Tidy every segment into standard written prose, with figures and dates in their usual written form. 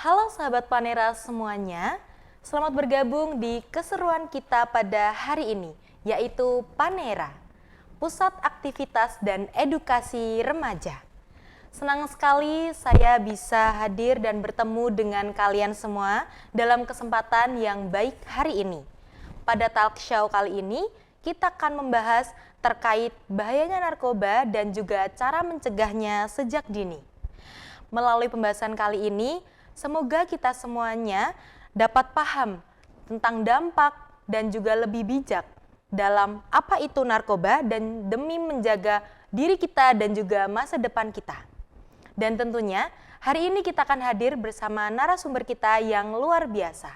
Halo sahabat Panera semuanya, selamat bergabung di keseruan kita pada hari ini, yaitu Panera, Pusat Aktivitas dan Edukasi Remaja. Senang sekali saya bisa hadir dan bertemu dengan kalian semua dalam kesempatan yang baik hari ini. Pada talk show kali ini, kita akan membahas terkait bahayanya narkoba dan juga cara mencegahnya sejak dini. Melalui pembahasan kali ini, semoga kita semuanya dapat paham tentang dampak dan juga lebih bijak dalam apa itu narkoba dan demi menjaga diri kita dan juga masa depan kita. Dan tentunya hari ini kita akan hadir bersama narasumber kita yang luar biasa,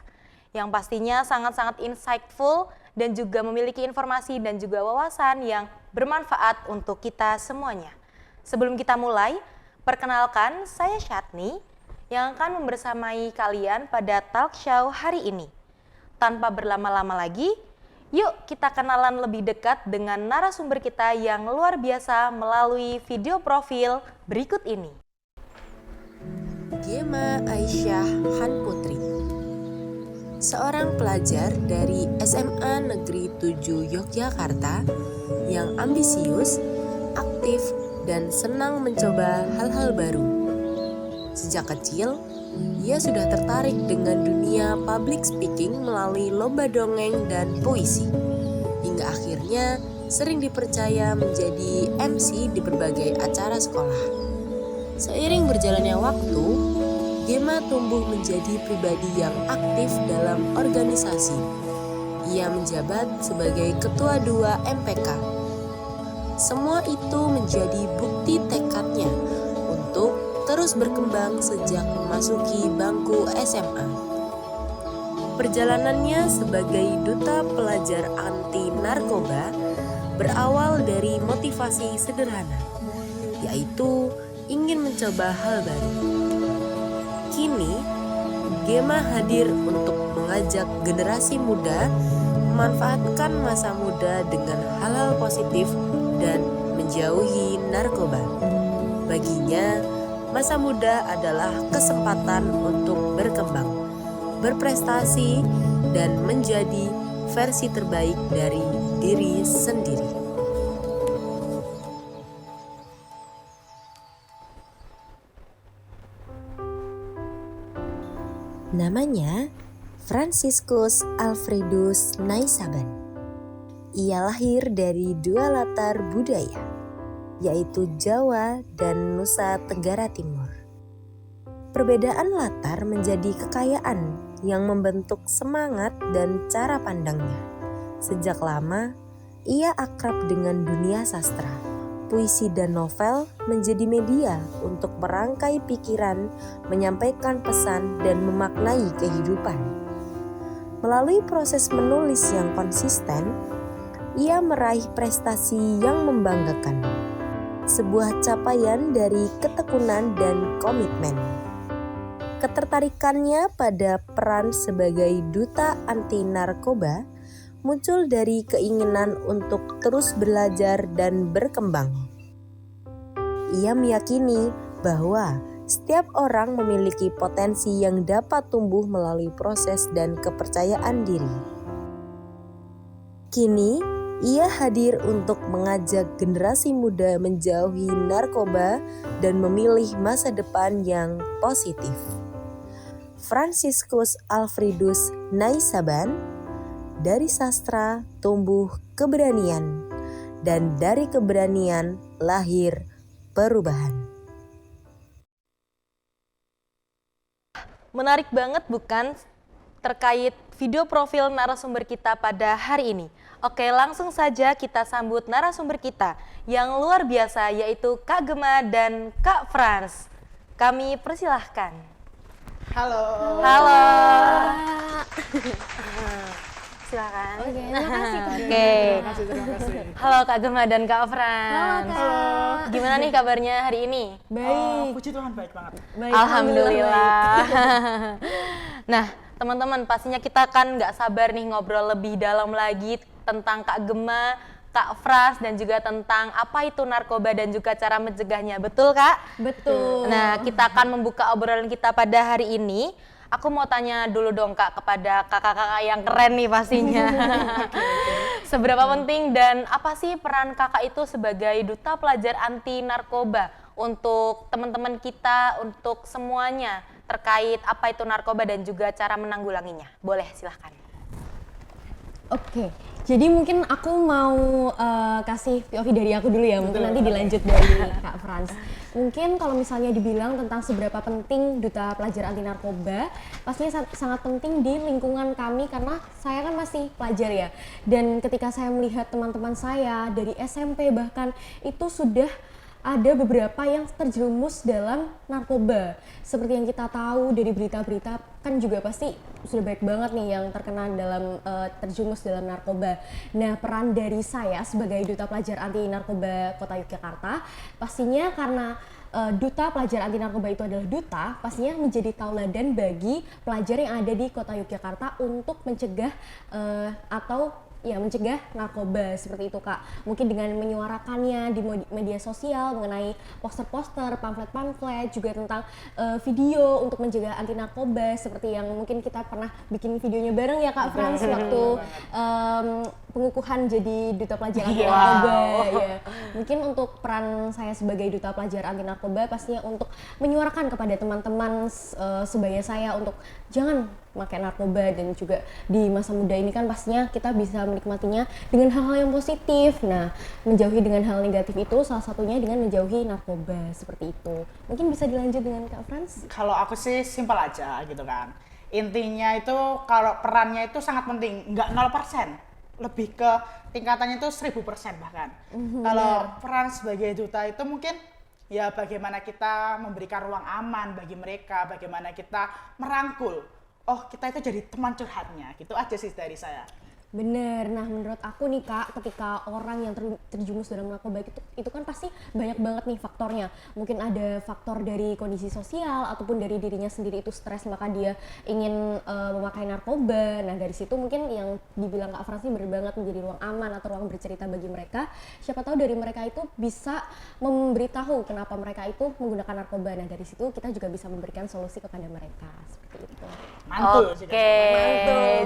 yang pastinya sangat-sangat insightful dan juga memiliki informasi dan juga wawasan yang bermanfaat untuk kita semuanya. Sebelum kita mulai, perkenalkan saya Syatni yang akan membersamai kalian pada talk show hari ini. Tanpa berlama-lama lagi, yuk kita kenalan lebih dekat dengan narasumber kita yang luar biasa melalui video profil berikut ini. Gema Aisyah Han Putri, seorang pelajar dari SMA Negeri 7 Yogyakarta yang ambisius, aktif, dan senang mencoba hal-hal baru. Sejak kecil, ia sudah tertarik dengan dunia public speaking melalui lomba dongeng dan puisi. Hingga akhirnya sering dipercaya menjadi MC di berbagai acara sekolah. Seiring berjalannya waktu, Gema tumbuh menjadi pribadi yang aktif dalam organisasi. Ia menjabat sebagai Ketua 2 MPK. Semua itu menjadi bukti tekadnya untuk terus berkembang sejak memasuki bangku SMA. Perjalanannya sebagai duta pelajar anti narkoba berawal dari motivasi sederhana, yaitu ingin mencoba hal baru. Kini, Gema hadir untuk mengajak generasi muda memanfaatkan masa muda dengan hal-hal positif dan menjauhi narkoba. Baginya, masa muda adalah kesempatan untuk berkembang, berprestasi, dan menjadi versi terbaik dari diri sendiri. Namanya Franciscus Alfredus Naisaban. Ia lahir dari dua latar budaya, yaitu Jawa dan Nusa Tenggara Timur. Perbedaan latar menjadi kekayaan yang membentuk semangat dan cara pandangnya. Sejak lama, ia akrab dengan dunia sastra. Puisi dan novel menjadi media untuk merangkai pikiran, menyampaikan pesan, dan memaknai kehidupan. Melalui proses menulis yang konsisten, ia meraih prestasi yang membanggakan. Sebuah capaian dari ketekunan dan komitmen. Ketertarikannya pada peran sebagai duta anti narkoba muncul dari keinginan untuk terus belajar dan berkembang. Ia meyakini bahwa setiap orang memiliki potensi yang dapat tumbuh melalui proses dan kepercayaan diri. Kini, ia hadir untuk mengajak generasi muda menjauhi narkoba dan memilih masa depan yang positif. Franciscus Alfredus Naisaban, dari sastra tumbuh keberanian, dan dari keberanian lahir perubahan. Menarik banget bukan terkait video profil narasumber kita pada hari ini? Oke, langsung saja kita sambut narasumber kita yang luar biasa, yaitu Kak Gema dan Kak Frans. Kami persilahkan. Halo. Halo. Silakan. Oke, terima kasih. Terima kasih. Halo Kak Gema dan Kak Frans. Halo, Kak. Gimana nih kabarnya hari ini? Baik. Puji Tuhan baik banget. Baik. Alhamdulillah. Nah, teman-teman pastinya kita kan nggak sabar nih ngobrol lebih dalam lagi tentang Kak Gema, Kak Frans dan juga tentang apa itu narkoba dan juga cara mencegahnya. Betul, Kak? Betul. Nah, kita akan membuka obrolan kita pada hari ini. Aku mau tanya dulu dong Kak kepada kakak-kakak yang keren nih pastinya. Seberapa penting dan apa sih peran Kakak itu sebagai duta pelajar anti narkoba untuk teman-teman kita, untuk semuanya terkait apa itu narkoba dan juga cara menanggulanginya? Boleh, silahkan. Oke, jadi mungkin aku mau kasih POV dari aku dulu ya, mungkin nanti dilanjut dari Kak Frans. Mungkin kalau misalnya dibilang tentang seberapa penting duta pelajar anti narkoba, pastinya sangat penting di lingkungan kami karena saya kan masih pelajar ya. Dan ketika saya melihat teman-teman saya dari SMP bahkan itu sudah ada beberapa yang terjerumus dalam narkoba. Seperti yang kita tahu dari berita-berita kan juga pasti sudah banyak banget nih yang terkena dalam terjerumus dalam narkoba. Nah, peran dari saya sebagai duta pelajar anti narkoba Kota Yogyakarta pastinya karena duta pelajar anti narkoba itu adalah duta, pastinya menjadi tauladan bagi pelajar yang ada di Kota Yogyakarta untuk mencegah atau ya mencegah narkoba seperti itu Kak. Mungkin dengan menyuarakannya di media sosial mengenai poster-poster, pamflet-pamflet juga tentang video untuk mencegah anti narkoba seperti yang mungkin kita pernah bikin videonya bareng ya Kak Frans waktu pengukuhan jadi duta pelajar anti narkoba ya. Mungkin untuk peran saya sebagai duta pelajar anti narkoba pastinya untuk menyuarakan kepada teman-teman sebaya saya untuk jangan pakai narkoba dan juga di masa muda ini kan pastinya kita bisa menikmatinya dengan hal-hal yang positif. Nah, menjauhi dengan hal negatif itu salah satunya dengan menjauhi narkoba seperti itu. Mungkin bisa dilanjut dengan Kak Frans? Kalau aku sih simpel aja gitu kan. Intinya itu kalau perannya itu sangat penting, nggak 0%. Lebih ke tingkatannya itu 1000% bahkan. Kalau peran sebagai duta itu mungkin ya bagaimana kita memberikan ruang aman bagi mereka, bagaimana kita merangkul. Oh, kita itu jadi teman curhatnya, gitu aja sih dari saya. Bener, nah menurut aku nih Kak, ketika orang yang terjerumus dalam narkoba itu kan pasti banyak banget nih faktornya. Mungkin ada faktor dari kondisi sosial ataupun dari dirinya sendiri itu stres maka dia ingin memakai narkoba. Nah dari situ mungkin yang dibilang Kak Frans ini bener banget menjadi ruang aman atau ruang bercerita bagi mereka. Siapa tahu dari mereka itu bisa memberitahu kenapa mereka itu menggunakan narkoba. Nah dari situ kita juga bisa memberikan solusi kepada mereka seperti itu. Mantul sih. Oke,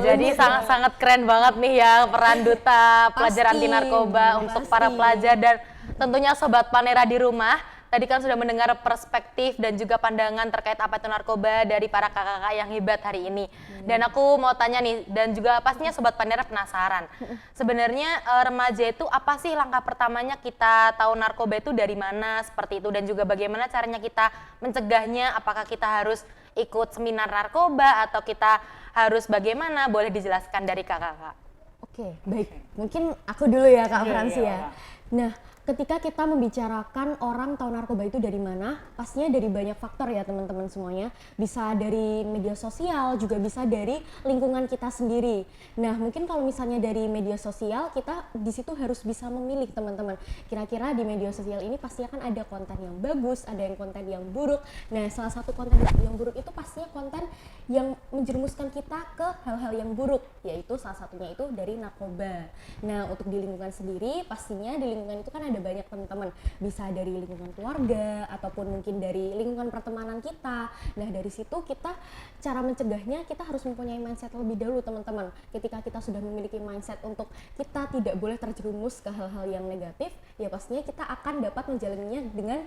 jadi sangat-sangat keren banget nih ya peran duta pelajar Pasti, anti narkoba untuk para pasti. pelajar dan tentunya Sobat Panera di rumah. Tadi kan sudah mendengar perspektif dan juga pandangan terkait apa itu narkoba dari para kakak-kakak yang hebat hari ini. Dan aku mau tanya nih, dan juga pastinya Sobat Panera penasaran. Sebenarnya remaja itu apa sih langkah pertamanya kita tahu narkoba itu dari mana seperti itu, dan juga bagaimana caranya kita mencegahnya? Apakah kita harus ikut seminar narkoba atau kita harus bagaimana? Boleh dijelaskan dari kakak-kakak. Oke, baik. Mungkin aku dulu ya Kak Iya, Frans iya, ya. Kak. Nah, ketika kita membicarakan orang tahu narkoba itu dari mana, pastinya dari banyak faktor ya teman-teman semuanya. Bisa dari media sosial, juga bisa dari lingkungan kita sendiri. Nah, mungkin kalau misalnya dari media sosial, kita di situ harus bisa memilih teman-teman. Kira-kira di media sosial ini pasti akan ada konten yang bagus, ada yang konten yang buruk. Nah, salah satu konten yang buruk itu pastinya konten yang menjerumuskan kita ke hal-hal yang buruk, yaitu salah satunya itu dari narkoba. Nah, untuk di lingkungan sendiri, pastinya di lingkungan itu kan ada banyak teman-teman, bisa dari lingkungan keluarga ataupun mungkin dari lingkungan pertemanan kita. Nah dari situ kita cara mencegahnya kita harus mempunyai mindset lebih dahulu teman-teman. Ketika kita sudah memiliki mindset untuk kita tidak boleh terjerumus ke hal-hal yang negatif, ya pastinya kita akan dapat menjalaninya dengan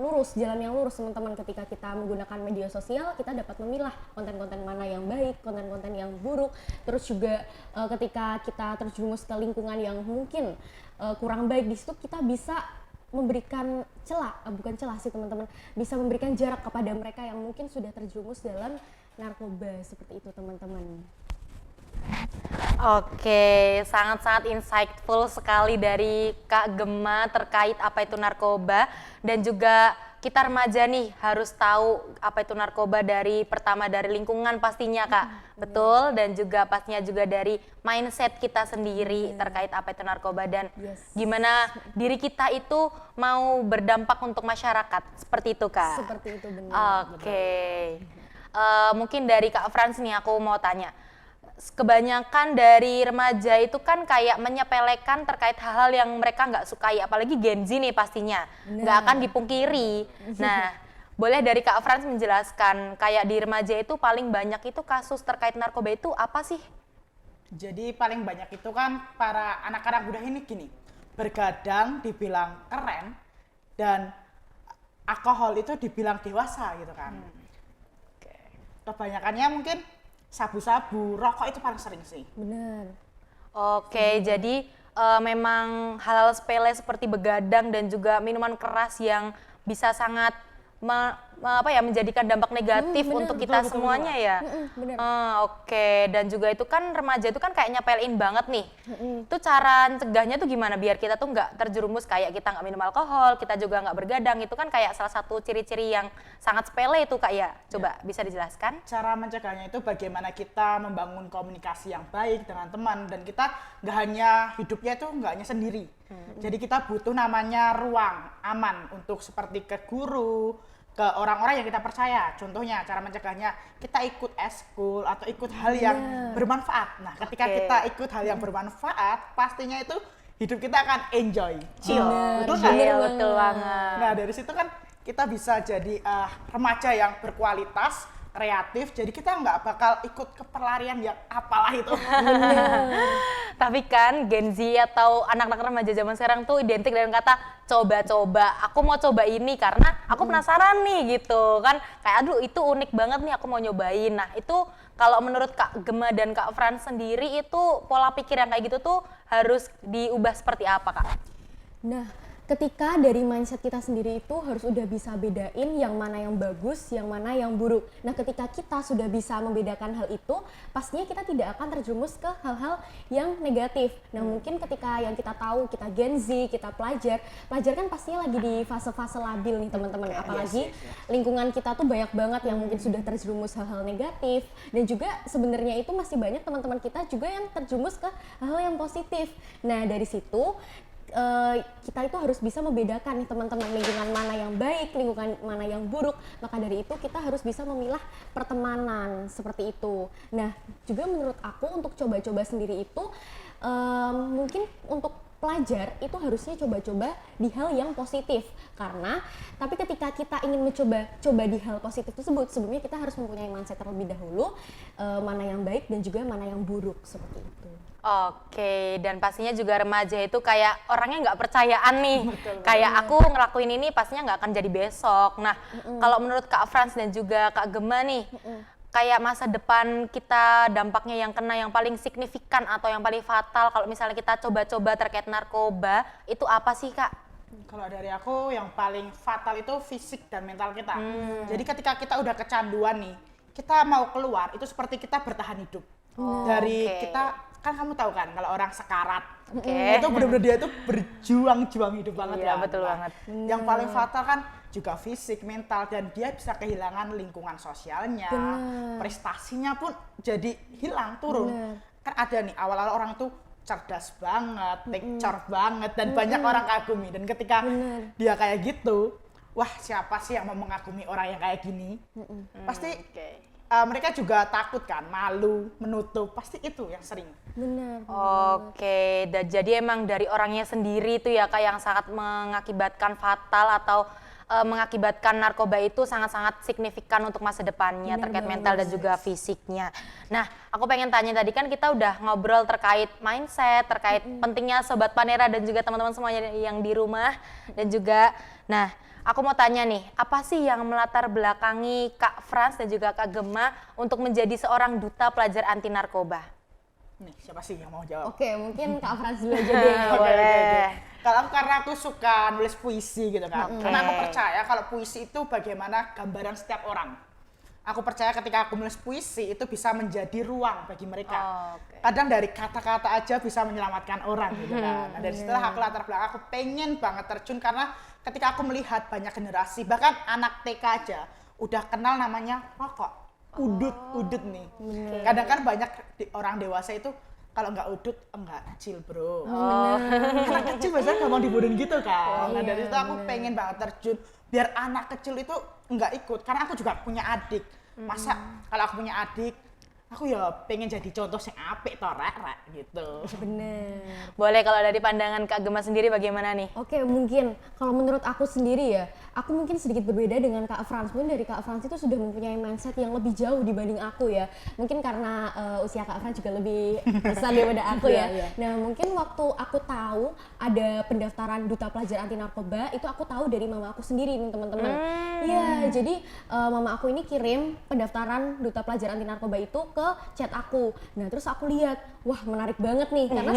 lurus, jalan yang lurus teman-teman. Ketika kita menggunakan media sosial, kita dapat memilah konten-konten mana yang baik, konten-konten yang buruk. Terus juga ketika kita terjerumus ke lingkungan yang mungkin kurang baik, di situ kita bisa memberikan celah, bukan celah sih teman-teman, bisa memberikan jarak kepada mereka yang mungkin sudah terjerumus dalam narkoba seperti itu teman-teman. Oke, sangat-sangat insightful sekali dari Kak Gema terkait apa itu narkoba, dan juga kita remaja nih harus tahu apa itu narkoba pertama dari lingkungan pastinya Kak, betul, dan juga pastinya juga dari mindset kita sendiri terkait apa itu narkoba dan gimana diri kita itu mau berdampak untuk masyarakat, seperti itu Kak. Seperti itu benar. Oke, mungkin dari Kak Frans nih aku mau tanya. kebanyakan dari remaja itu kan kayak menyepelekan terkait hal-hal yang mereka nggak sukai, apalagi Gen Z nih pastinya, nggak akan dipungkiri. Nah, boleh dari Kak Frans menjelaskan kayak di remaja itu paling banyak itu kasus terkait narkoba itu apa sih? Jadi paling banyak itu kan para anak-anak muda ini gini, bergadang dibilang keren dan alkohol itu dibilang dewasa gitu kan. Kebanyakannya mungkin sabu-sabu, rokok itu paling sering sih. Benar. Oke, jadi memang hal-hal sepele seperti begadang dan juga minuman keras yang bisa sangat menjadikan dampak negatif bener, untuk kita betul, semuanya ya. bener. Oke, dan juga itu kan remaja itu kan kayak nyepelin banget nih. Itu cara cegahnya tuh gimana biar kita tuh nggak terjerumus kayak kita nggak minum alkohol, kita juga nggak bergadang. Itu kan kayak salah satu ciri-ciri yang sangat sepele itu Kak ya. Coba bisa dijelaskan? Cara mencegahnya itu bagaimana kita membangun komunikasi yang baik dengan teman, dan kita nggak hanya hidupnya itu nggak hanya sendiri. Jadi kita butuh namanya ruang aman untuk seperti ke guru, ke orang-orang yang kita percaya. Contohnya cara mencegahnya kita ikut eskul atau ikut hal yang bermanfaat. Nah, ketika Oke. kita ikut hal yang bermanfaat, pastinya itu hidup kita akan enjoy, chill. Betul kan? Iya, betul banget. Nah, dari situ kan kita bisa jadi remaja yang berkualitas, kreatif, jadi kita nggak bakal ikut ke pelarian yang apalah itu. Tapi kan Gen Z atau anak-anak remaja zaman sekarang tuh identik dengan kata coba-coba. Aku mau coba ini karena aku penasaran nih gitu kan. Kayak aduh itu unik banget nih, aku mau nyobain. Nah itu kalau menurut Kak Gema dan Kak Frans sendiri itu pola pikir yang kayak gitu tuh harus diubah seperti apa Kak? Nah, ketika dari mindset kita sendiri itu harus udah bisa bedain yang mana yang bagus, yang mana yang buruk. Nah, ketika kita sudah bisa membedakan hal itu, pastinya kita tidak akan terjerumus ke hal-hal yang negatif. Nah, mungkin ketika yang kita tahu, kita Gen Z, kita pelajar kan pastinya lagi di fase-fase labil nih teman-teman. Apalagi lingkungan kita tuh banyak banget yang mungkin sudah terjerumus hal-hal negatif. Dan juga sebenarnya itu masih banyak teman-teman kita juga yang terjerumus ke hal-hal yang positif. Nah, dari situ kita itu harus bisa membedakan nih teman-teman, lingkungan mana yang baik, lingkungan mana yang buruk. Maka dari itu kita harus bisa memilah pertemanan seperti itu. Nah, juga menurut aku untuk coba-coba sendiri itu mungkin untuk pelajar itu harusnya coba-coba di hal yang positif, karena tapi ketika kita ingin mencoba di hal positif tersebut, sebelumnya kita harus mempunyai mindset terlebih dahulu mana yang baik dan juga mana yang buruk seperti itu. Oke, dan pastinya juga remaja itu kayak orangnya nggak percayaan nih. Kayak aku ngelakuin ini pastinya nggak akan jadi besok. Nah, kalau menurut Kak Frans dan juga Kak Gema nih, kayak masa depan kita dampaknya yang kena yang paling signifikan atau yang paling fatal kalau misalnya kita coba-coba terkait narkoba, itu apa sih Kak? Kalau dari aku yang paling fatal itu fisik dan mental kita. Jadi ketika kita udah kecanduan nih, kita mau keluar itu seperti kita bertahan hidup. Dari oke. kita kan kamu tahu kan kalau orang sekarat Oke. itu benar-benar dia itu berjuang hidup banget Iya, kan. betul Nah, banget. yang paling fatal kan juga fisik, mental, dan dia bisa kehilangan lingkungan sosialnya, prestasinya pun jadi hilang, turun. Kan ada nih awal-awal orang itu cerdas banget, picture banget, dan banyak orang kagumi. Dan ketika dia kayak gitu, wah siapa sih yang mau mengagumi orang yang kayak gini? Pasti mereka juga takut kan, malu, menutup, pasti itu yang sering. Benar. Oke, dan jadi emang dari orangnya sendiri itu ya Kak yang sangat mengakibatkan fatal atau mengakibatkan narkoba itu sangat-sangat signifikan untuk masa depannya terkait mental dan juga fisiknya. Nah, aku pengen tanya tadi kan kita udah ngobrol terkait mindset, terkait pentingnya Sobat Panera dan juga teman-teman semuanya yang di rumah dan juga, nah aku mau tanya nih, apa sih yang melatar belakangi Kak Frans dan juga Kak Gema untuk menjadi seorang duta pelajar anti narkoba? Nih, siapa sih yang mau jawab? Oke, mungkin Kak Frans dulu aja deh. Boleh. Kalau karena aku suka nulis puisi gitu kan. Karena aku percaya kalau puisi itu bagaimana gambaran setiap orang. Aku percaya ketika aku nulis puisi itu bisa menjadi ruang bagi mereka. Kadang dari kata-kata aja bisa menyelamatkan orang gitu kan. Nah, dari situlah aku latar belakang aku pengen banget terjun karena ketika aku melihat banyak generasi, bahkan anak TK aja udah kenal namanya rokok. Udut nih. Kadang kan banyak orang dewasa itu kalau nggak udut enggak kecil bro. Anak kecil biasanya gampang dibodohin gitu kan. Nah dari situ aku pengen banget terjun biar anak kecil itu nggak ikut, karena aku juga punya adik. Masa kalau aku punya adik aku ya pengen jadi contoh yang apik to rek gitu. Bener. Boleh kalau dari pandangan Kak Gemma sendiri bagaimana nih? Oke, mungkin kalau menurut aku sendiri ya, aku mungkin sedikit berbeda dengan Kak Frans. Mungkin dari Kak Frans itu sudah mempunyai mindset yang lebih jauh dibanding aku ya. Mungkin karena usia Kak Frans juga lebih besar daripada aku ya. Nah, mungkin waktu aku tahu ada pendaftaran Duta Pelajar Anti Narkoba, itu aku tahu dari mama aku sendiri nih teman-teman. Iya, jadi mama aku ini kirim pendaftaran Duta Pelajar Anti Narkoba itu ke chat aku. Nah, terus aku lihat, wah menarik banget nih karena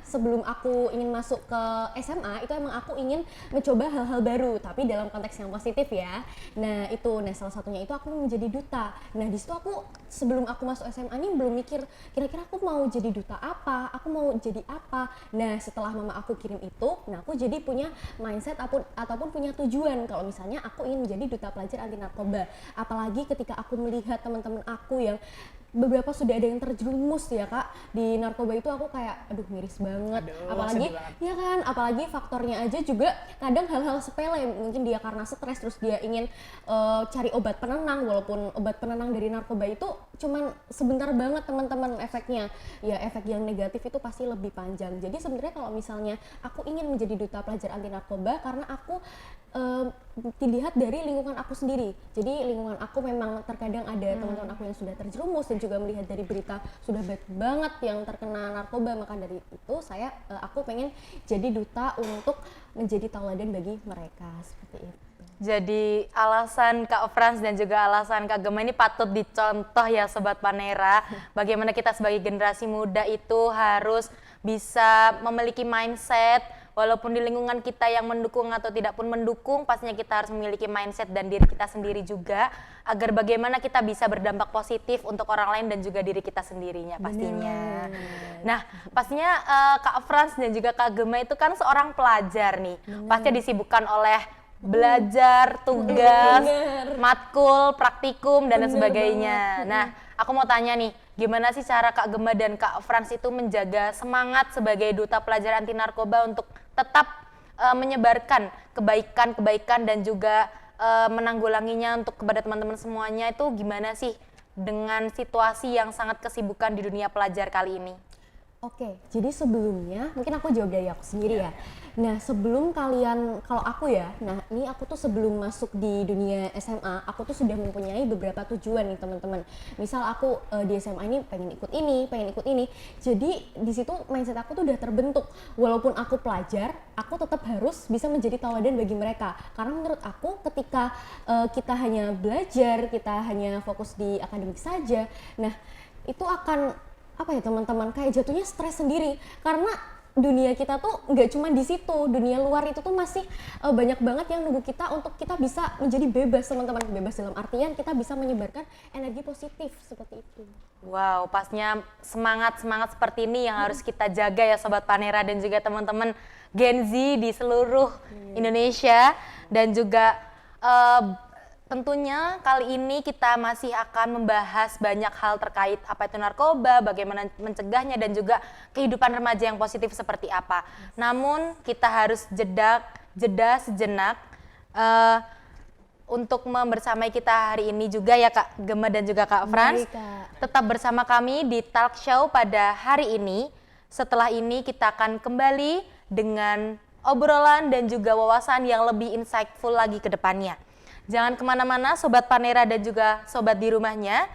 sebelum aku ingin masuk ke SMA itu emang aku ingin mencoba hal-hal baru tapi dalam konteks yang positif ya. Nah, salah satunya itu aku menjadi duta. Nah, di situ aku sebelum aku masuk SMA ini belum mikir kira-kira aku mau jadi duta apa, aku mau jadi apa. Nah, setelah mama aku kirim itu, nah aku jadi punya mindset ataupun punya tujuan kalau misalnya aku ingin menjadi duta pelajar anti narkoba. Apalagi ketika aku melihat teman-teman aku yang beberapa sudah ada yang terjerumus ya Kak di narkoba itu, aku kayak aduh miris banget. Apalagi ya kan, apalagi faktornya aja juga kadang hal-hal sepele, mungkin dia karena stres terus dia ingin cari obat penenang, walaupun obat penenang dari narkoba itu cuman sebentar banget teman-teman efeknya. Ya efek yang negatif itu pasti lebih panjang. Jadi sebenarnya kalau misalnya aku ingin menjadi duta pelajar anti narkoba karena aku dilihat dari lingkungan aku sendiri. Jadi lingkungan aku memang terkadang ada teman-teman aku yang sudah terjerumus dan juga melihat dari berita sudah banyak banget yang terkena narkoba, maka dari itu aku pengen jadi duta untuk menjadi tauladan bagi mereka seperti itu. Jadi alasan Kak Frans dan juga alasan Kak Gemma ini patut dicontoh ya Sobat Panera. Bagaimana kita sebagai generasi muda itu harus bisa memiliki mindset walaupun di lingkungan kita yang mendukung atau tidak pun mendukung, pastinya kita harus memiliki mindset dan diri kita sendiri juga agar bagaimana kita bisa berdampak positif untuk orang lain dan juga diri kita sendirinya pastinya. Nah, pastinya Kak Frans dan juga Kak Gemma itu kan seorang pelajar nih. Pasti disibukkan oleh belajar, tugas, matkul, praktikum dan lain sebagainya. Nah, aku mau tanya nih, gimana sih cara Kak Gemma dan Kak Frans itu menjaga semangat sebagai duta pelajar anti narkoba untuk tetap menyebarkan kebaikan-kebaikan dan juga menanggulanginya untuk kepada teman-teman semuanya, itu gimana sih dengan situasi yang sangat kesibukan di dunia pelajar kali ini? Oke, jadi sebelumnya mungkin aku jawab dari aku sendiri ya. Nah, sebelum kalau aku ya, nah ini aku tuh sebelum masuk di dunia SMA, aku tuh sudah mempunyai beberapa tujuan nih teman-teman. Misal aku di SMA ini pengen ikut ini. Jadi di situ mindset aku tuh udah terbentuk. Walaupun aku pelajar, aku tetap harus bisa menjadi tauladan bagi mereka. Karena menurut aku ketika kita hanya belajar, kita hanya fokus di akademik saja, nah itu akan apa ya teman-teman, kayak jatuhnya stres sendiri karena dunia kita tuh nggak cuma di situ, dunia luar itu tuh masih banyak banget yang nunggu kita untuk kita bisa menjadi bebas teman-teman. Bebas dalam artian kita bisa menyebarkan energi positif seperti itu. Wow, pasnya semangat seperti ini yang harus kita jaga ya Sobat Panera dan juga teman-teman Gen Z di seluruh Indonesia. Dan juga tentunya kali ini kita masih akan membahas banyak hal terkait apa itu narkoba, bagaimana mencegahnya dan juga kehidupan remaja yang positif seperti apa. Namun kita harus jeda sejenak untuk membersamai kita hari ini juga ya Kak Gemma dan juga Kak Frans. Tetap bersama kami di Talk Show pada hari ini. Setelah ini kita akan kembali dengan obrolan dan juga wawasan yang lebih insightful lagi ke depannya. Jangan kemana-mana Sobat Panera dan juga Sobat di rumahnya.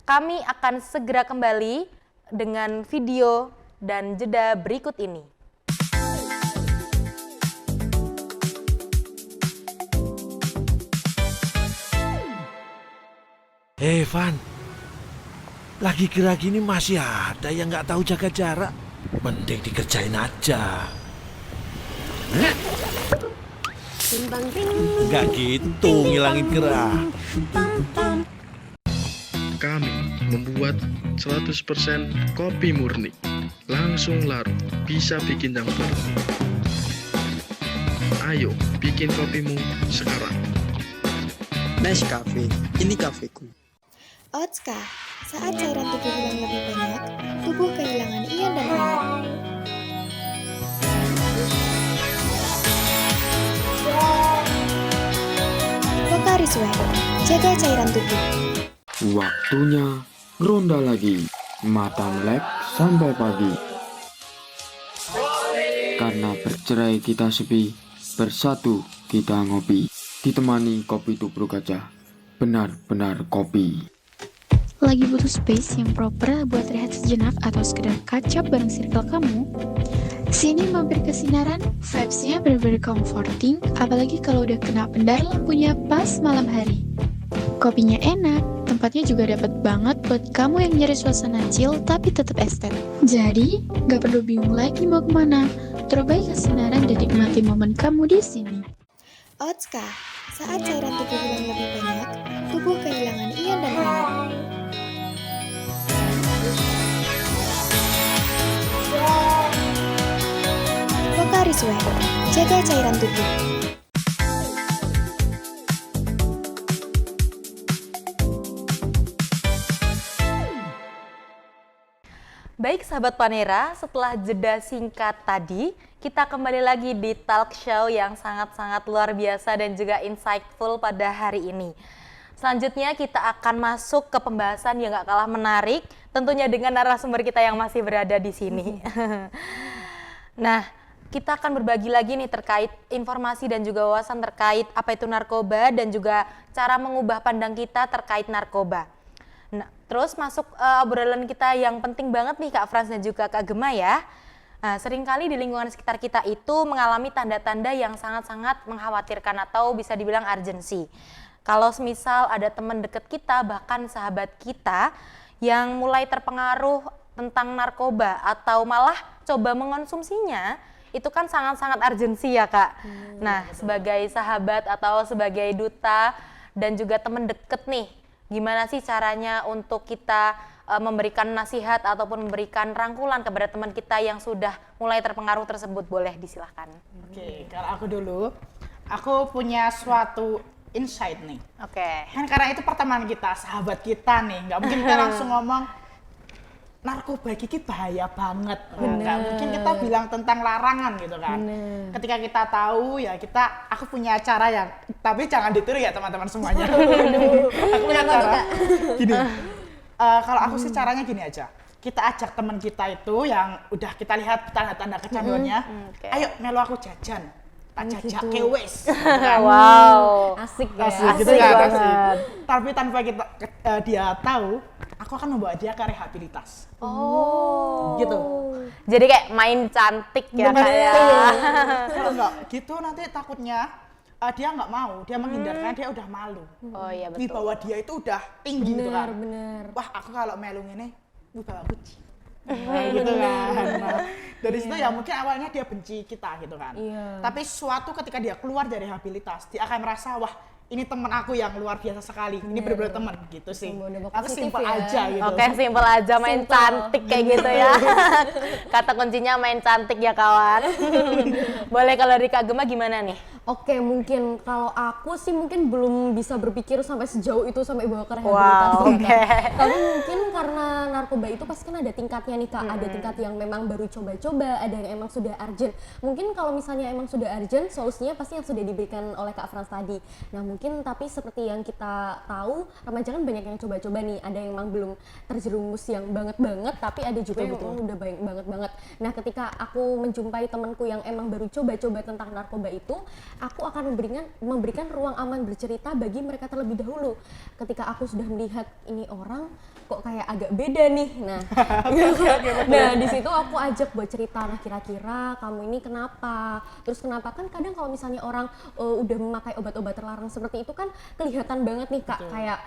Kami akan segera kembali dengan video dan jeda berikut ini. Van, lagi kira gini masih ada yang nggak tahu jaga jarak. Mending dikerjain aja. Nggak gitu, ngilangin gerah. Kami membuat 100% kopi murni. Langsung larut, bisa bikin yang baru. Ayo, bikin kopimu sekarang. Nescafe, ini kafeku. Otska, saat cairan tubuh hilang lebih banyak, tubuh kehilangan ion dan minyak. Pocari Sweat, jaga cairan tubuh. Waktunya Ngeronda lagi, mata melek sampai pagi. Karena bercerai kita sepi, bersatu kita ngopi. Ditemani kopi tubruk gajah, benar-benar kopi. Lagi butuh space yang proper buat rehat sejenak atau sekedar catch up bareng circle kamu? Sini mampir ke Sinaran, vibes-nya bener-bener comforting, apalagi kalau udah kena pendar lampunya pas malam hari. Kopinya enak, tempatnya juga dapat banget buat kamu yang nyari suasana chill tapi tetap estet. Jadi, gak perlu bingung lagi mau kemana, terbaik ke Sinaran dan nikmati momen kamu di sini. Otska, saat cairan tubuh hilang lebih banyak, tubuh kehilangan ion dan air. Pocari Sweat, jaga cairan tubuh. Baik sahabat Panera, setelah jeda singkat tadi, kita kembali lagi di talk show yang sangat-sangat luar biasa dan juga insightful pada hari ini. Selanjutnya kita akan masuk ke pembahasan yang gak kalah menarik, tentunya dengan narasumber kita yang masih berada di sini. Nah, kita akan berbagi lagi nih terkait informasi dan juga wawasan terkait apa itu narkoba dan juga cara mengubah pandang kita terkait narkoba. Nah, terus masuk obrolan kita yang penting banget nih Kak Frans dan juga Kak Gema ya. Nah, seringkali di lingkungan sekitar kita itu mengalami tanda-tanda yang sangat-sangat mengkhawatirkan atau bisa dibilang urgensi. Kalau semisal ada teman dekat kita, bahkan sahabat kita yang mulai terpengaruh tentang narkoba atau malah coba mengonsumsinya, itu kan sangat-sangat urgensi ya Kak. Nah, sebagai sahabat atau sebagai duta dan juga teman deket nih, gimana sih caranya untuk kita memberikan nasihat ataupun memberikan rangkulan kepada teman kita yang sudah mulai terpengaruh tersebut? Boleh disilahkan. Oke, kalau aku dulu, aku punya suatu insight nih. Oke. Kan karena itu pertemanan kita, sahabat kita nih, nggak mungkin kita langsung ngomong narkoba ini bahaya banget. Nggak mungkin kita bilang tentang larangan gitu kan. Ketika kita tahu ya aku punya cara yang, tapi jangan ditiru ya teman-teman semuanya. Aku punya cara. Gini, kalau aku sih caranya gini aja. Kita ajak teman kita itu yang udah kita lihat tanda-tanda kecanduannya, ayo melu aku jajan. Tak jajak ke wes. Wow. Asik ya. Asik gitu kan, asik. Tapi tanpa dia tahu, aku akan membawa dia ke rehabilitas. Oh. Gitu. Jadi kayak main cantik ya Kak ya. Kalau enggak gitu nanti takutnya dia nggak mau, dia menghindarkan, dia udah malu. Oh iya betul. Wibawa dia itu udah tinggi gitu kan. Bener. Wah, aku kalau melu ini wibawa kuci. Gitu kan. Nah, dari situ ya mungkin awalnya dia benci kita gitu kan. Tapi suatu ketika dia keluar dari rehabilitas, dia akan merasa wah ini teman aku yang luar biasa sekali. Ini benar-benar teman gitu sih. Aku simpel aja gitu. Oke, simpel aja main cantik kayak gitu ya. Kata kuncinya main cantik ya kawan. Boleh kalau dari Kak Gema gimana nih? Oke, mungkin kalau aku sih mungkin belum bisa berpikir sampai sejauh itu sampai bawa ke rehabilitasi. Wow, oke. Tapi mungkin karena narkoba itu pasti kan ada tingkatnya nih Kak. Ada tingkat yang memang baru coba-coba, ada yang emang sudah urgent. Mungkin kalau misalnya emang sudah urgent, solusinya pasti yang sudah diberikan oleh Kak Frans tadi. Nah mungkin tapi seperti yang kita tahu, remaja kan banyak yang coba-coba nih. Ada yang emang belum terjerumus yang banget-banget, tapi ada juga yang emang udah banget-banget. Nah ketika aku menjumpai temanku yang emang baru coba-coba tentang narkoba itu, aku akan memberikan ruang aman bercerita bagi mereka terlebih dahulu. Ketika aku sudah melihat ini orang kok kayak agak beda nih, nah di situ aku ajak buat cerita, nah kira-kira kamu ini kenapa? Terus kenapa? Kan kadang kalau misalnya orang udah memakai obat-obat terlarang seperti itu kan kelihatan banget nih Kak, kayak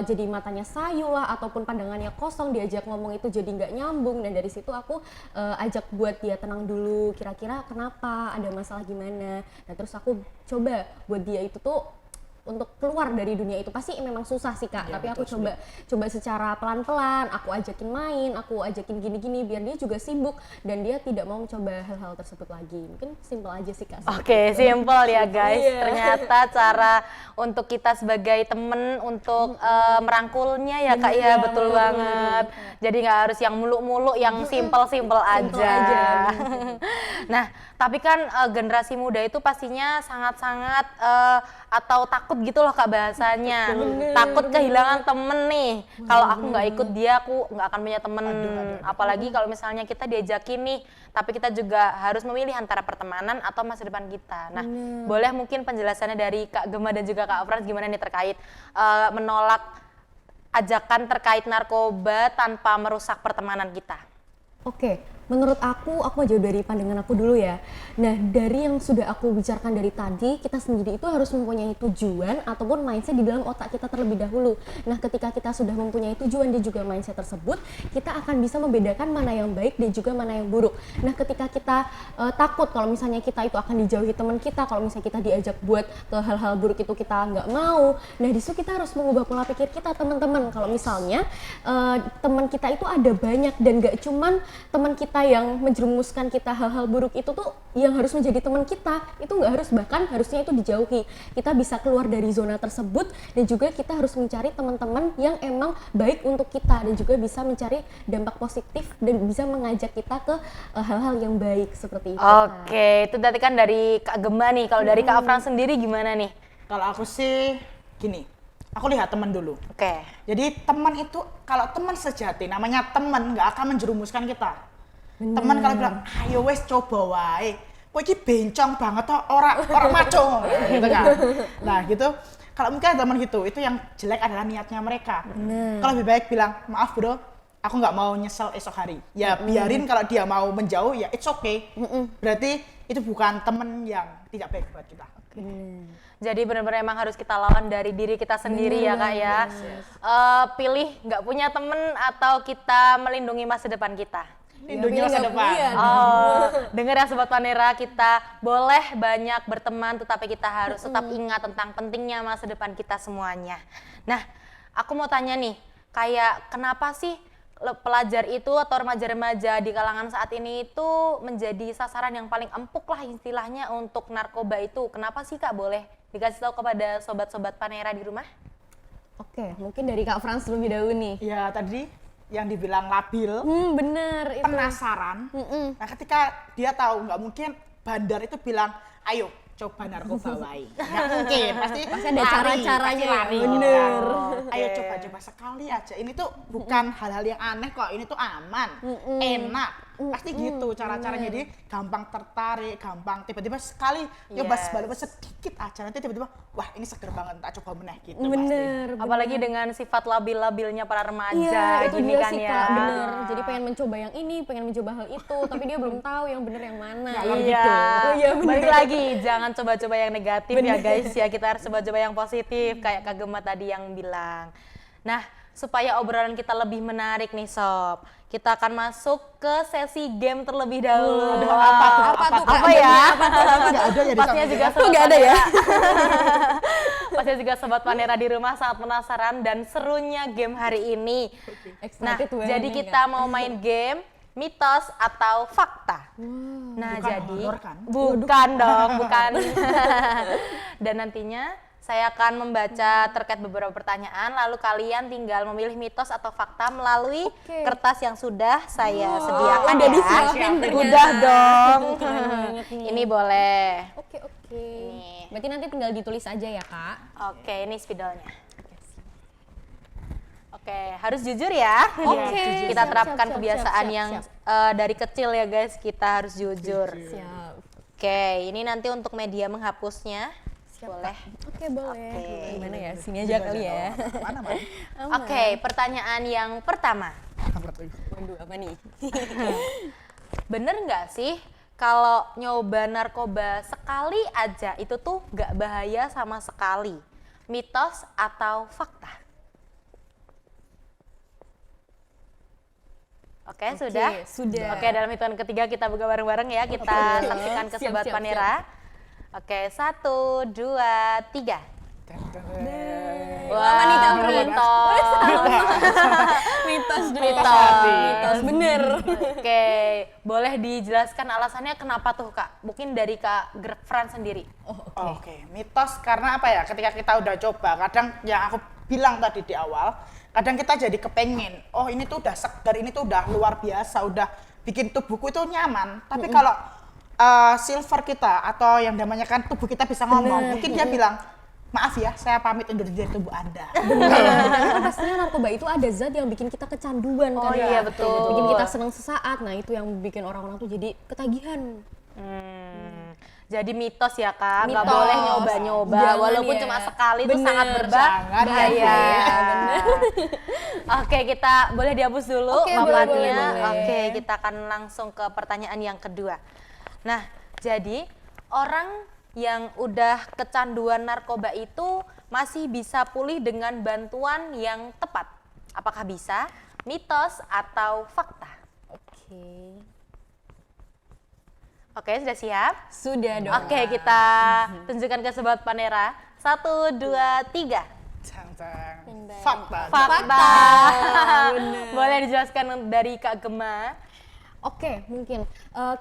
jadi matanya sayu lah ataupun pandangannya kosong, diajak ngomong itu jadi nggak nyambung. Dan dari situ aku ajak buat dia tenang dulu, kira-kira kenapa? Ada masalah gimana? Nah terus aku coba buat dia itu tuh untuk keluar dari dunia itu. Pasti memang susah sih Kak, tapi aku coba secara pelan-pelan, aku ajakin main, aku ajakin gini-gini biar dia juga sibuk dan dia tidak mau mencoba hal-hal tersebut lagi. Mungkin simpel aja sih Kak. Oke, simpel ya guys. Ternyata cara untuk kita sebagai temen untuk merangkulnya ya Kak ya, betul banget. Jadi nggak harus yang muluk-muluk, yang simpel-simpel aja. Nah, tapi kan generasi muda itu pastinya sangat-sangat atau takut takut gitu loh Kak bahasanya. Takut kehilangan temen nih. Kalau aku nggak ikut dia, aku nggak akan punya temen. Apalagi kalau misalnya kita diajakin nih, tapi kita juga harus memilih antara pertemanan atau masa depan kita. Nah, boleh mungkin penjelasannya dari Kak Gema dan juga Kak Frans gimana nih terkait menolak ajakan terkait narkoba tanpa merusak pertemanan kita? Oke, menurut aku mau jauh dari pandangan aku dulu ya. Nah, dari yang sudah aku bicarakan dari tadi, kita sendiri itu harus mempunyai tujuan ataupun mindset di dalam otak kita terlebih dahulu. Nah, ketika kita sudah mempunyai tujuan dan juga mindset tersebut, kita akan bisa membedakan mana yang baik dan juga mana yang buruk. Nah, ketika kita takut kalau misalnya kita itu akan dijauhi teman kita, kalau misalnya kita diajak buat ke hal-hal buruk itu kita nggak mau. Nah, di situ kita harus mengubah pola pikir kita, teman-teman. Kalau misalnya teman kita itu ada banyak dan nggak cuman teman kita yang menjerumuskan kita hal-hal buruk itu tuh yang harus menjadi teman kita, itu nggak harus, bahkan harusnya itu dijauhi. Kita bisa keluar dari zona tersebut dan juga kita harus mencari teman-teman yang emang baik untuk kita dan juga bisa mencari dampak positif dan bisa mengajak kita ke hal-hal yang baik seperti itu. Oke, itu tadi kan dari Kak Gema nih. Kalau dari Kak Frans sendiri gimana nih? Kalau aku sih gini, aku lihat teman dulu. Oke. Jadi teman itu, kalau teman sejati, namanya teman nggak akan menjerumuskan kita. Teman kalau bilang, ayo wes coba wae, kok ini bencong banget toh, orang maco, gitu kan. Nah gitu, kalau mungkin ada teman gitu, itu yang jelek adalah niatnya mereka. Kalau lebih baik bilang, maaf bro, aku nggak mau nyesel esok hari. Ya biarin, kalau dia mau menjauh, ya it's okay. Berarti itu bukan teman yang tidak baik buat kita. Jadi benar-benar emang harus kita lawan dari diri kita sendiri ya Kak ya. Pilih nggak punya temen atau kita melindungi masa depan kita. Lindungi masa depan. Dengar ya Sobat Panera, kita boleh banyak berteman tetapi kita harus tetap ingat tentang pentingnya masa depan kita semuanya. Nah, aku mau tanya nih, kayak kenapa sih pelajar itu atau remaja-remaja di kalangan saat ini itu menjadi sasaran yang paling empuk lah istilahnya untuk narkoba itu? Kenapa sih Kak, boleh dikasih tahu kepada sobat-sobat Panera di rumah? Oke, mungkin dari Kak Frans lebih dahulu nih. Ya tadi yang dibilang labil, Bener itu. penasaran. Nah ketika dia tahu, nggak mungkin bandar itu bilang, ayo coba narkoba wae. Nggak mungkin, pasti ada cara-caranya, lari. bener. Ayo coba sekali aja. Ini tuh bukan hal-hal yang aneh kok, ini tuh aman, enak. Pasti gitu cara-caranya, jadi gampang tertarik, gampang tiba-tiba sekali nyoba sebaliknya sedikit aja, nanti tiba-tiba wah ini seger banget, tak coba meneh gitu. Bener. Apalagi dengan sifat labil-labilnya para remaja Iya, itu gini dia kan sih ya. Kak, bener. Jadi pengen mencoba yang ini, pengen mencoba hal itu, tapi dia belum tahu yang bener yang mana. Iya, balik lagi, jangan coba-coba yang negatif ya guys ya, kita harus coba-coba yang positif kayak Kak Gema tadi yang bilang. Nah, supaya obrolan kita lebih menarik nih Sob, kita akan masuk ke sesi game terlebih dahulu. Apa tuh? Apa ya? Nggak ada ya di Pastinya sana juga ya? Sobat Nggak ada ya? Pastinya juga Sobat Panera di rumah sangat penasaran dan serunya game hari ini. Nah, Excited banget jadi nih, kita mau main game mitos atau fakta. Nah, Bukan jadi horor kan? bukan dong, bukan. Dan nantinya saya akan membaca terkait beberapa pertanyaan, lalu kalian tinggal memilih mitos atau fakta melalui kertas yang sudah saya sediakan udah ya. disiapin ternyata. Udah dong. Keren banget nih. Ini boleh. Oke. Berarti nanti tinggal ditulis aja ya Kak. Oke, ini spidolnya. Oke, harus jujur ya. Oke, Kita siap, terapkan siap, kebiasaan siap, yang siap. dari kecil ya guys, kita harus jujur. Siap. Oke, ini nanti untuk media menghapusnya. Boleh. Oke, boleh. Oke. Gimana ya? Sini aja kali ya. Mana? Oke, pertanyaan yang pertama. Waduh, apa nih? Bener nggak sih kalau nyoba narkoba sekali aja itu tuh nggak bahaya sama sekali? Mitos atau fakta? Oke, sudah? Sudah. Oke, dalam hitungan ketiga kita buka bareng-bareng ya. Kita saksikan ke Sobat Siap, Panera. Oke, 1, 2, 3. Apa nih Kak Fran? Mitos. Mitos, bener. Oke, boleh dijelaskan alasannya kenapa tuh Kak? Mungkin dari Kak Fran sendiri. Oke, mitos karena apa ya? Ketika kita udah coba, kadang yang aku bilang tadi di awal, kadang kita jadi kepengen, oh ini tuh udah segar, ini tuh udah luar biasa, udah bikin tubuhku itu nyaman. Tapi kalau silver kita atau yang namanya kan tubuh kita bisa ngomong, mungkin dia bilang, maaf ya, saya pamit undur diri dari tubuh Anda. Karena pastinya narkoba itu ada zat yang bikin kita kecanduan Oh kan iya, ya. betul. Bikin kita senang sesaat. Nah, itu yang bikin orang-orang tuh jadi ketagihan. Jadi mitos ya Kak, nggak Mitos. boleh nyoba-nyoba, Jangan walaupun ya. cuma sekali itu Bener, sangat jangan berbahaya. ya. Oke, kita boleh dihapus dulu Oke, papannya. boleh. Oke, kita akan langsung ke pertanyaan yang kedua. Nah, jadi orang yang udah kecanduan narkoba itu masih bisa pulih dengan bantuan yang tepat. Apakah bisa? Mitos atau fakta? Oke, sudah siap? Sudah dong. Oke, kita tunjukkan ke Sobat Panera. 1, 2, 3. Fakta. Fakta. Boleh dijelaskan dari Kak Gema? Oke, mungkin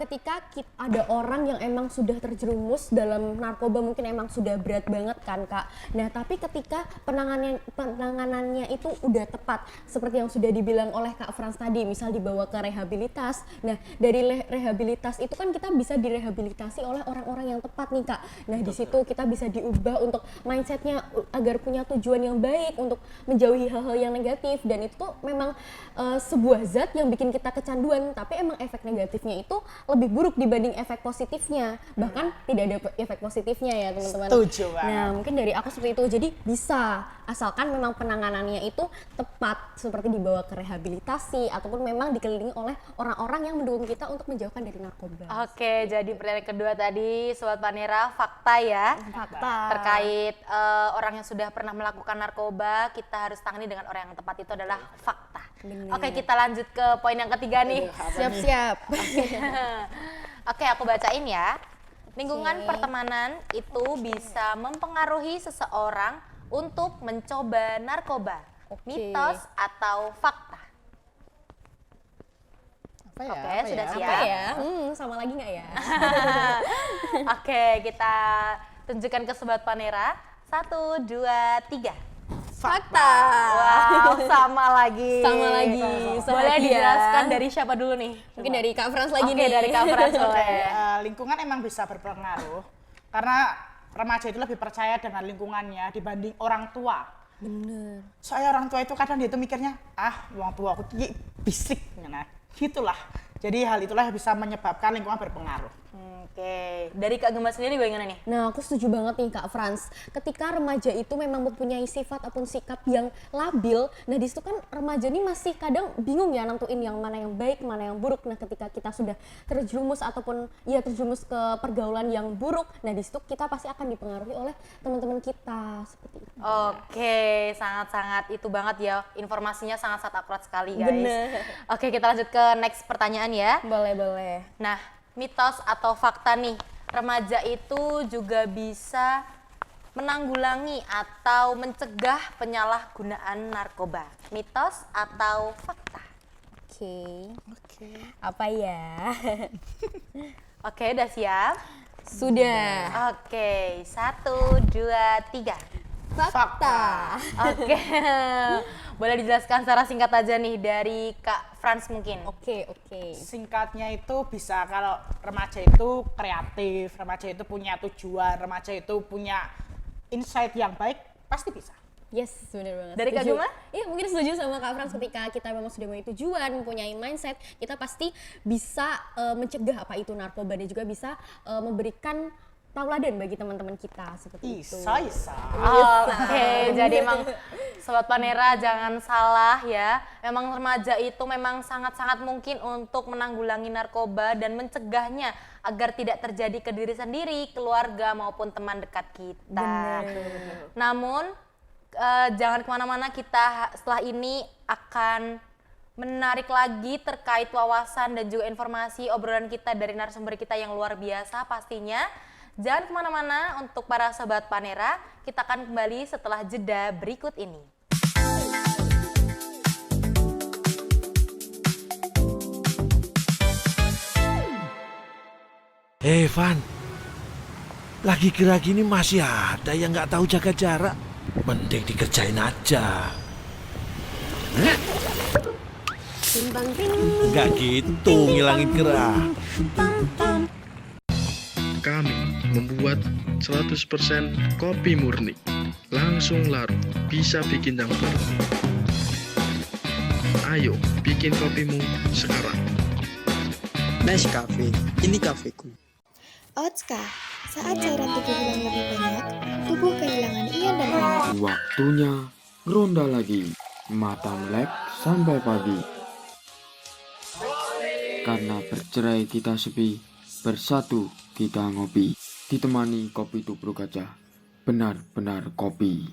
ketika ada orang yang emang sudah terjerumus dalam narkoba, mungkin emang sudah berat banget kan Kak. Nah, tapi ketika penanganannya itu udah tepat, seperti yang sudah dibilang oleh Kak Frans tadi, misal dibawa ke rehabilitas. Nah, dari rehabilitas itu kan kita bisa direhabilitasi oleh orang-orang yang tepat nih Kak. Nah, di situ kita bisa diubah untuk mindsetnya agar punya tujuan yang baik, untuk menjauhi hal-hal yang negatif. Dan itu tuh memang sebuah zat yang bikin kita kecanduan, tapi emang efek negatifnya itu lebih buruk dibanding efek positifnya. Bahkan tidak ada efek positifnya ya teman-teman. Setuju banget. Nah, mungkin dari aku seperti itu. Jadi bisa, asalkan memang penanganannya itu tepat, seperti dibawa ke rehabilitasi ataupun memang dikelilingi oleh orang-orang yang mendukung kita untuk menjauhkan dari narkoba. Oke, jadi pertanyaan kedua tadi Sobat Panera, fakta ya. Fakta. Terkait orang yang sudah pernah melakukan narkoba, kita harus tangani dengan orang yang tepat, itu adalah fakta. Bener. Oke, kita lanjut ke poin yang ketiga nih. Siap-siap. Oke, aku bacain ya. Lingkungan pertemanan itu bisa mempengaruhi seseorang untuk mencoba narkoba. Mitos atau fakta? Oke, sudah siap. Apa ya? Sama lagi nggak ya? Oke, kita tunjukkan ke Sobat Panera. 1, 2, 3. Fakta. Wow, sama lagi. Sama lagi. Boleh Sehadia. dijelaskan dari siapa dulu nih? Mungkin dari Kak Frans lagi Oke, nih. dari Kak Frans boleh. Lingkungan emang bisa berpengaruh karena remaja itu lebih percaya dengan lingkungannya dibanding orang tua. Bener. Soalnya orang tua itu kadang dia tuh mikirnya, orang tua aku tuh bisik, nah gitulah. Jadi hal itulah yang bisa menyebabkan lingkungan berpengaruh. Oke, dari Kak Gema sendiri bagaimana nih? Nah, aku setuju banget nih Kak Frans. Ketika remaja itu memang mempunyai sifat ataupun sikap yang labil, nah di situ kan remaja ini masih kadang bingung ya nentuin yang mana yang baik, mana yang buruk. Nah, ketika kita sudah terjerumus ataupun terjerumus ke pergaulan yang buruk, nah di situ kita pasti akan dipengaruhi oleh teman-teman kita seperti itu. Oke, sangat-sangat itu banget ya. Informasinya sangat-sangat akurat sekali, guys. Bener. Oke, kita lanjut ke next pertanyaan ya. Boleh. Nah, mitos atau fakta nih, remaja itu juga bisa menanggulangi atau mencegah penyalahgunaan narkoba. Mitos atau fakta? Oke. Apa ya? Oke, udah siap? Sudah. Oke, 1, 2, 3. Fakta. Oke, boleh dijelaskan secara singkat aja nih dari Kak Frans mungkin. Oke. Singkatnya itu bisa kalau remaja itu kreatif, remaja itu punya tujuan, remaja itu punya insight yang baik, pasti bisa. Yes, benar banget. Dari Kak Setuju. Gema? Iya, mungkin setuju sama Kak Frans, ketika kita memang sudah punya tujuan, mempunyai mindset, kita pasti bisa mencegah apa itu narkoba dan juga bisa memberikan tauladan bagi teman-teman kita seperti itu. Bisa. Oke, jadi emang Sobat Panera jangan salah ya. Memang remaja itu memang sangat-sangat mungkin untuk menanggulangi narkoba dan mencegahnya agar tidak terjadi ke diri sendiri, keluarga maupun teman dekat kita. Namun jangan kemana-mana, kita setelah ini akan menarik lagi terkait wawasan dan juga informasi obrolan kita dari narasumber kita yang luar biasa pastinya. Jangan kemana-mana untuk para Sobat Panera, kita akan kembali setelah jeda berikut ini. Van, lagi kira gini masih ada yang nggak tahu jaga jarak. Mending dikerjain aja. Nggak gitu, ngilangin gerah. Kami membuat 100% kopi murni. Langsung larut, bisa bikin yang baru. Ayo, bikin kopimu sekarang. Nescafe, ini kafeku. Otska, saat cairan tubuh hilang lebih banyak, tubuh kehilangan ion dan minyak. Waktunya ronda lagi, mata melek sampai pagi. Karena bercerai kita sepi, bersatu kita ngopi. Ditemani kopi tubruk gajah, benar-benar kopi.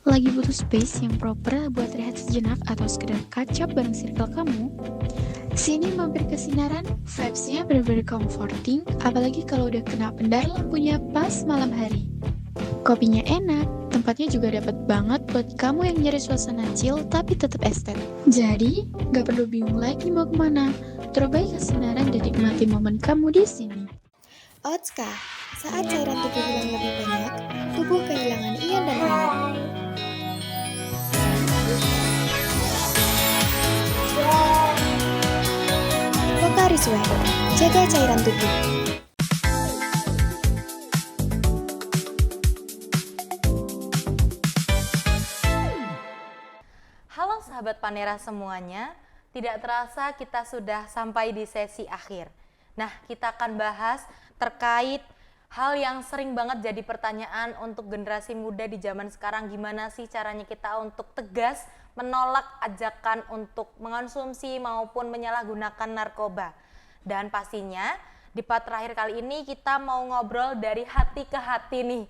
Lagi butuh space yang proper buat rehat sejenak atau sekedar catch up bareng circle kamu? Sini mampir ke Sinaran, vibes-nya bener-bener comforting, apalagi kalau udah kena pendar lampunya pas malam hari. Kopinya enak, tempatnya juga dapat banget buat kamu yang nyari suasana chill tapi tetap estet. Jadi, gak perlu bingung lagi mau kemana, terbaik ke Sinaran dan nikmati momen kamu di sini. Otska, saat cairan tubuh hilang lebih banyak, tubuh kehilangan ion dan minyak. Pocari Sweat, jaga cairan tubuh. Halo sahabat Panera semuanya, tidak terasa kita sudah sampai di sesi akhir. Nah, kita akan bahas terkait hal yang sering banget jadi pertanyaan untuk generasi muda di zaman sekarang. Gimana sih caranya kita untuk tegas menolak ajakan untuk mengonsumsi maupun menyalahgunakan narkoba. Dan pastinya di part terakhir kali ini kita mau ngobrol dari hati ke hati nih.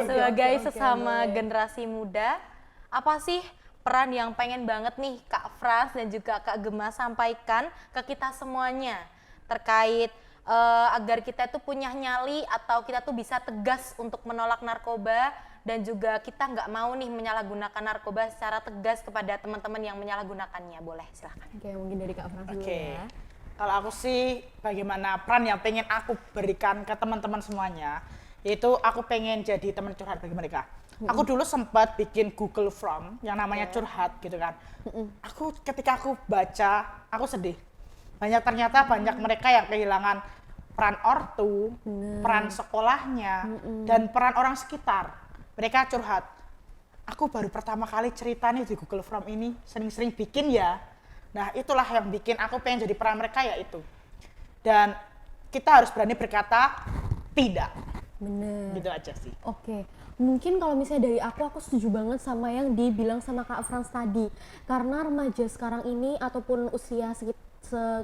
Sebagai sesama generasi muda, apa sih peran yang pengen banget nih Kak Frans dan juga Kak Gemma sampaikan ke kita semuanya terkait agar kita itu punya nyali atau kita tuh bisa tegas untuk menolak narkoba dan juga kita nggak mau nih menyalahgunakan narkoba secara tegas kepada teman-teman yang menyalahgunakannya. Boleh, silahkan. Oke, mungkin dari Kak Frans dulu ya. Kalau aku sih bagaimana peran yang pengen aku berikan ke teman-teman semuanya, yaitu aku pengen jadi teman curhat bagi mereka. Aku dulu sempat bikin Google Form yang namanya curhat gitu kan. Ketika aku baca, aku sedih. Ternyata banyak mereka yang kehilangan peran ortu, peran sekolahnya, dan peran orang sekitar. Mereka curhat. Aku baru pertama kali cerita nih di Google Form ini, sering-sering bikin ya. Nah, itulah yang bikin aku pengen jadi peran mereka yaitu. Dan kita harus berani berkata tidak. Bener. Gitu aja sih. Oke, mungkin kalau misalnya dari aku setuju banget sama yang dibilang sama Kak Frans tadi. Karena remaja sekarang ini ataupun usia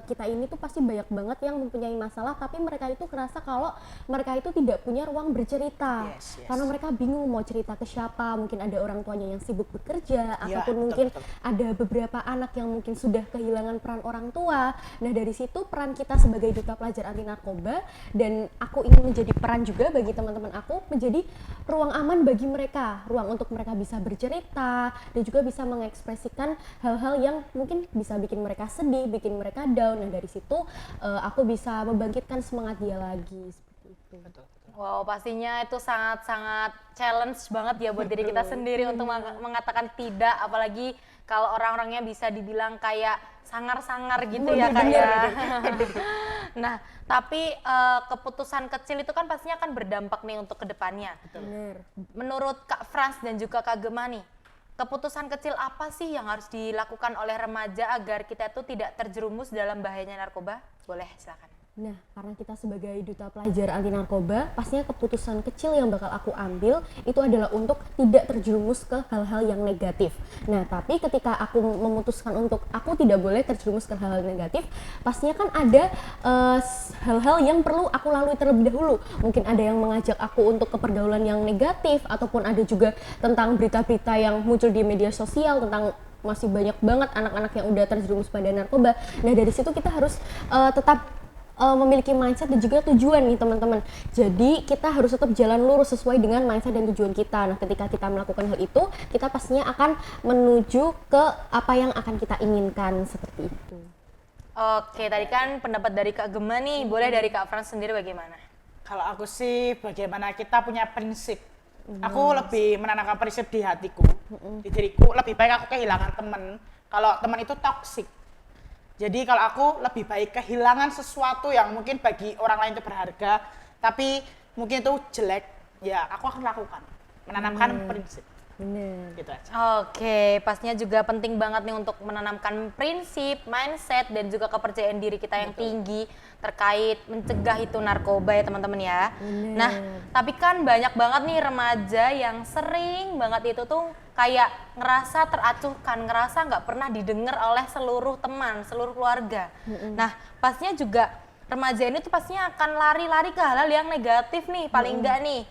kita ini tuh pasti banyak banget yang mempunyai masalah, tapi mereka itu kerasa kalau mereka itu tidak punya ruang bercerita. Yes. Karena mereka bingung mau cerita ke siapa, mungkin ada orang tuanya yang sibuk bekerja, ataupun mungkin ada beberapa anak yang mungkin sudah kehilangan peran orang tua. Nah, dari situ peran kita sebagai duta pelajar anti narkoba, dan aku ingin menjadi peran juga bagi teman-teman aku, menjadi ruang aman bagi mereka, ruang untuk mereka bisa bercerita dan juga bisa mengekspresikan hal-hal yang mungkin bisa bikin mereka sedih, bikin mereka down. Nah, dari situ aku bisa membangkitkan semangat dia lagi seperti itu. Wow, pastinya itu sangat-sangat challenge banget ya buat diri kita sendiri untuk mengatakan tidak, apalagi kalau orang-orangnya bisa dibilang kayak sangar-sangar gitu ya Kak ya. Nah, tapi keputusan kecil itu kan pastinya akan berdampak nih untuk kedepannya. Bener. Menurut Kak Frans dan juga Kak Gemma nih, keputusan kecil apa sih yang harus dilakukan oleh remaja agar kita itu tidak terjerumus dalam bahayanya narkoba? Boleh, silakan. Nah, karena kita sebagai duta pelajar anti narkoba, pastinya keputusan kecil yang bakal aku ambil itu adalah untuk tidak terjerumus ke hal-hal yang negatif. Nah, tapi ketika aku memutuskan untuk aku tidak boleh terjerumus ke hal-hal negatif, pastinya kan ada hal-hal yang perlu aku lalui terlebih dahulu. Mungkin ada yang mengajak aku untuk ke pergaulan yang negatif, ataupun ada juga tentang berita-berita yang muncul di media sosial tentang masih banyak banget anak-anak yang udah terjerumus pada narkoba. Nah, dari situ kita harus tetap memiliki mindset dan juga tujuan nih teman-teman. Jadi kita harus tetap jalan lurus sesuai dengan mindset dan tujuan kita. Nah, ketika kita melakukan hal itu, kita pastinya akan menuju ke apa yang akan kita inginkan, seperti itu. Oke, tadi kan pendapat dari Kak Gemma nih, boleh dari Kak Frans sendiri bagaimana? Kalau aku sih bagaimana kita punya prinsip. Aku lebih menanamkan prinsip di hatiku, di diriku. Lebih baik aku kehilangan teman. Kalau teman itu toksik, Jadi kalau aku lebih baik kehilangan sesuatu yang mungkin bagi orang lain itu berharga, tapi mungkin itu jelek, ya aku akan lakukan. Menanamkan prinsip. Bener. Gitu aja. Oke, pastinya juga penting banget nih untuk menanamkan prinsip, mindset, dan juga kepercayaan diri kita yang tinggi terkait mencegah itu narkoba ya teman-teman ya. Nah, tapi kan banyak banget nih remaja yang sering banget itu tuh kayak ngerasa teracuhkan, ngerasa nggak pernah didengar oleh seluruh teman, seluruh keluarga. Nah, pastinya juga remaja ini tuh pastinya akan lari-lari ke hal-hal yang negatif nih, paling enggak nih.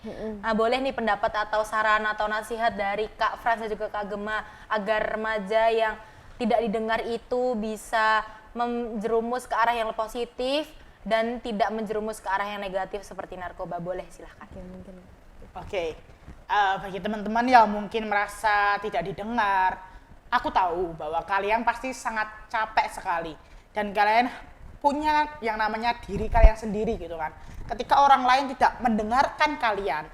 Nah, boleh nih pendapat atau saran atau nasihat dari Kak Frans dan juga Kak Gema agar remaja yang tidak didengar itu bisa menjerumus ke arah yang positif dan tidak menjerumus ke arah yang negatif seperti narkoba. Boleh, silahkan. Oke, bagi teman-teman yang mungkin merasa tidak didengar, aku tahu bahwa kalian pasti sangat capek sekali dan kalian punya yang namanya diri kalian sendiri gitu kan. Ketika orang lain tidak mendengarkan kalian,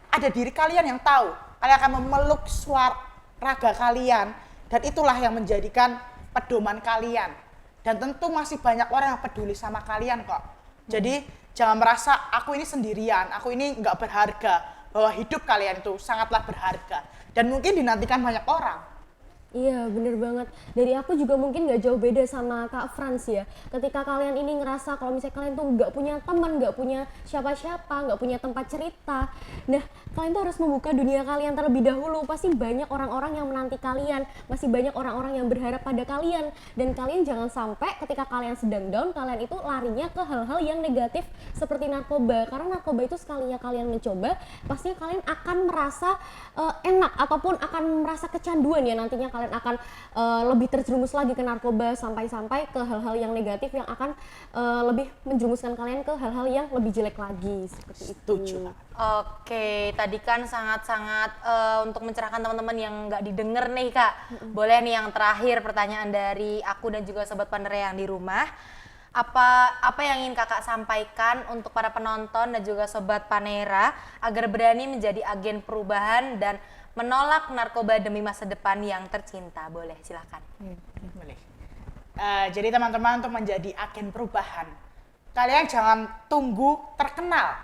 ada diri kalian yang tahu. Kalian akan memeluk suara raga kalian dan itulah yang menjadikan pedoman kalian. Dan tentu masih banyak orang yang peduli sama kalian kok. Jadi jangan merasa aku ini sendirian, aku ini nggak berharga. Bahwa hidup kalian itu sangatlah berharga dan mungkin dinantikan banyak orang. Iya bener banget, dari aku juga mungkin gak jauh beda sama Kak Frans ya. Ketika kalian ini ngerasa kalau misalnya kalian tuh gak punya teman, gak punya siapa-siapa, gak punya tempat cerita, nah kalian tuh harus membuka dunia kalian terlebih dahulu. Pasti banyak orang-orang yang menanti kalian, masih banyak orang-orang yang berharap pada kalian. Dan kalian jangan sampai ketika kalian sedang down, kalian itu larinya ke hal-hal yang negatif seperti narkoba. Karena narkoba itu sekalinya kalian mencoba, pastinya kalian akan merasa enak ataupun akan merasa kecanduan ya nantinya. Kalian akan lebih terjerumus lagi ke narkoba sampai-sampai ke hal-hal yang negatif yang akan lebih menjerumuskan kalian ke hal-hal yang lebih jelek lagi seperti itu. Oke, tadi kan sangat-sangat untuk mencerahkan teman-teman yang nggak didengar nih Kak. Boleh nih yang terakhir pertanyaan dari aku dan juga Sobat Panera yang di rumah. Apa yang ingin Kakak sampaikan untuk para penonton dan juga Sobat Panera agar berani menjadi agen perubahan dan menolak narkoba demi masa depan yang tercinta? Boleh, silakan. Boleh. Jadi teman-teman, untuk menjadi agen perubahan, kalian jangan tunggu terkenal.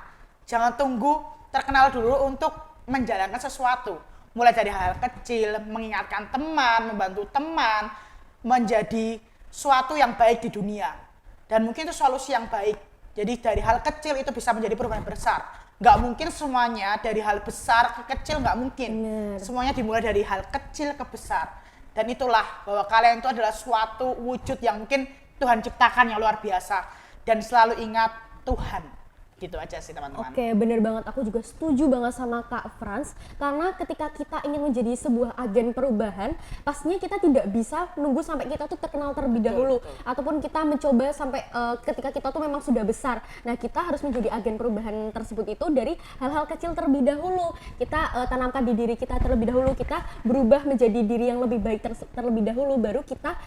Jangan tunggu terkenal dulu untuk menjalankan sesuatu. Mulai dari hal kecil, mengingatkan teman, membantu teman, menjadi suatu yang baik di dunia. Dan mungkin itu solusi yang baik. Jadi dari hal kecil itu bisa menjadi perubahan besar. Nggak mungkin semuanya dari hal besar ke kecil, nggak mungkin. Semuanya dimulai dari hal kecil ke besar. Dan itulah bahwa kalian itu adalah suatu wujud yang mungkin Tuhan ciptakan yang luar biasa. Dan selalu ingat Tuhan. Gitu aja sih teman-teman. Oke, bener banget. Aku juga setuju banget sama Kak Frans. Karena ketika kita ingin menjadi sebuah agen perubahan, pastinya kita tidak bisa nunggu sampai kita tuh terkenal terlebih dahulu. Ataupun kita mencoba sampai ketika kita tuh memang sudah besar. Nah, kita harus menjadi agen perubahan tersebut itu dari hal-hal kecil terlebih dahulu. Kita tanamkan di diri kita terlebih dahulu. Kita berubah menjadi diri yang lebih baik terlebih dahulu. Baru kita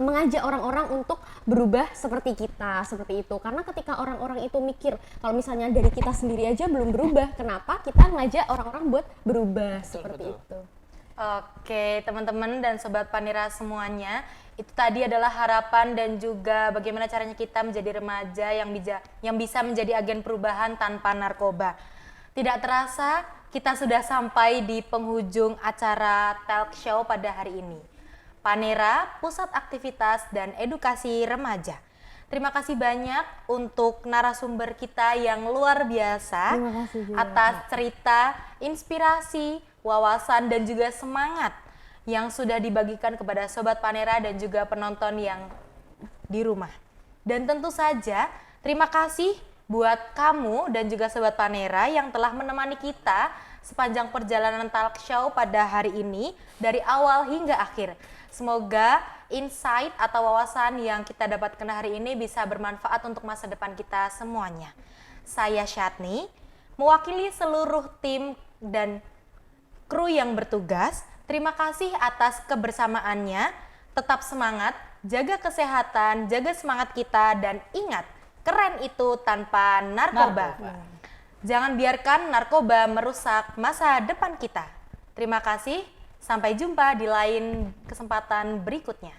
mengajak orang-orang untuk berubah seperti kita. Seperti itu. Karena ketika orang-orang itu mikir, kalau misalnya dari kita sendiri aja belum berubah, kenapa kita ngajak orang-orang buat berubah seperti itu. Oke, teman-teman dan Sobat Panera semuanya, itu tadi adalah harapan dan juga bagaimana caranya kita menjadi remaja yang bisa menjadi agen perubahan tanpa narkoba. Tidak terasa kita sudah sampai di penghujung acara talk show pada hari ini. Panera, Pusat Aktivitas dan Edukasi Remaja. Terima kasih banyak untuk narasumber kita yang luar biasa atas cerita, inspirasi, wawasan dan juga semangat yang sudah dibagikan kepada Sobat Panera dan juga penonton yang di rumah. Dan tentu saja terima kasih buat kamu dan juga Sobat Panera yang telah menemani kita sepanjang perjalanan talk show pada hari ini dari awal hingga akhir. Semoga insight atau wawasan yang kita dapatkan hari ini bisa bermanfaat untuk masa depan kita semuanya. Saya Syatni, mewakili seluruh tim dan kru yang bertugas. Terima kasih atas kebersamaannya. Tetap semangat, jaga kesehatan, jaga semangat kita, dan ingat, keren itu tanpa narkoba. Jangan biarkan narkoba merusak masa depan kita. Terima kasih. Sampai jumpa di lain kesempatan berikutnya.